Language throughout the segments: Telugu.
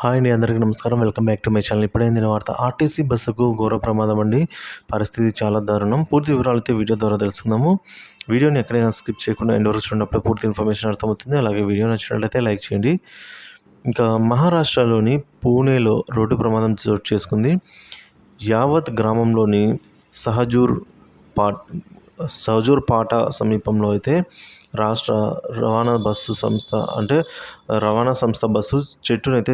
హాయ్ అండి, అందరికీ నమస్కారం. Welcome back to my channel. ఇప్పుడైంది వార్త. ఆర్టీసీ బస్సుకు ఘోర ప్రమాదం అండి. పరిస్థితి చాలా దారుణం. పూర్తి వివరాలైతే వీడియో ద్వారా తెలుసుకుందాము. వీడియోని ఎక్కడైనా స్కిప్ చేయకుండా ఎండ్ వరకు చూడనప్పుడు పూర్తి ఇన్ఫర్మేషన్ అర్థమవుతుంది. అలాగే వీడియో నచ్చినట్లయితే లైక్ చేయండి. ఇంకా మహారాష్ట్రలోని పూణేలో రోడ్డు ప్రమాదం చోటు చేసుకుంది. యావత్ గ్రామంలోని సహజూర్ పాట్ పాట సమీపంలో అయితే రాష్ట్ర రవాణా సంస్థ బస్సు చెట్టునైతే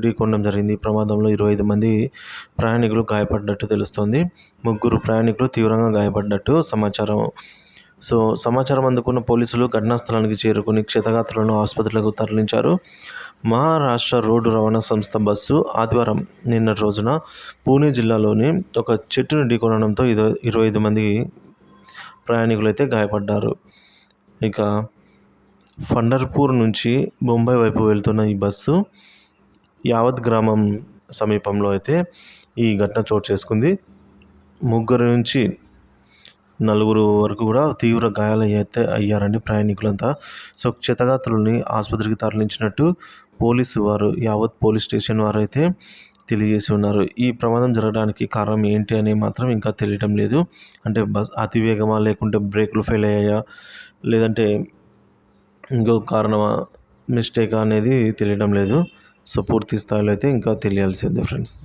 ఢీకొనడం జరిగింది. ఈ ప్రమాదంలో 25 మంది ప్రయాణికులు గాయపడ్డట్టు తెలుస్తోంది. 3 ప్రయాణికులు తీవ్రంగా గాయపడ్డట్టు సమాచారం అందుకున్న పోలీసులు ఘటనా స్థలానికి చేరుకుని క్షతగాత్రులను ఆసుపత్రులకు తరలించారు. మహారాష్ట్ర రోడ్డు రవాణా సంస్థ బస్సు ఆదివారం నిన్నటి రోజున పూణే జిల్లాలోని ఒక చెట్టును ఢీకొనడంతో 25 మంది ప్రయాణికులైతే గాయపడ్డారు. ఇక పండర్పూర్ నుంచి ముంబై వైపు వెళ్తున్న ఈ బస్సు యావత్ గ్రామం సమీపంలో అయితే ఈ ఘటన చోటు చేసుకుంది. 3 నుంచి 4 వరకు కూడా తీవ్ర గాయాలు అయితే అయ్యారండి ప్రయాణికులంతా. క్షతగాత్రుల్ని ఆసుపత్రికి తరలించినట్టు యావత్ పోలీస్ స్టేషన్ వారు అయితే తెలియజేసి ఉన్నారు. ఈ ప్రమాదం జరగడానికి కారణం ఏంటి అని మాత్రం ఇంకా తెలియటం లేదు. అంటే అతివేగమా, లేకుంటే బ్రేకులు ఫెయిల్ అయ్యాయా, లేదంటే ఇంకొక కారణమా, మిస్టేకా అనేది తెలియడం లేదు. పూర్తి స్థాయిలో అయితే ఇంకా తెలియాల్సి ఉంది ఫ్రెండ్స్.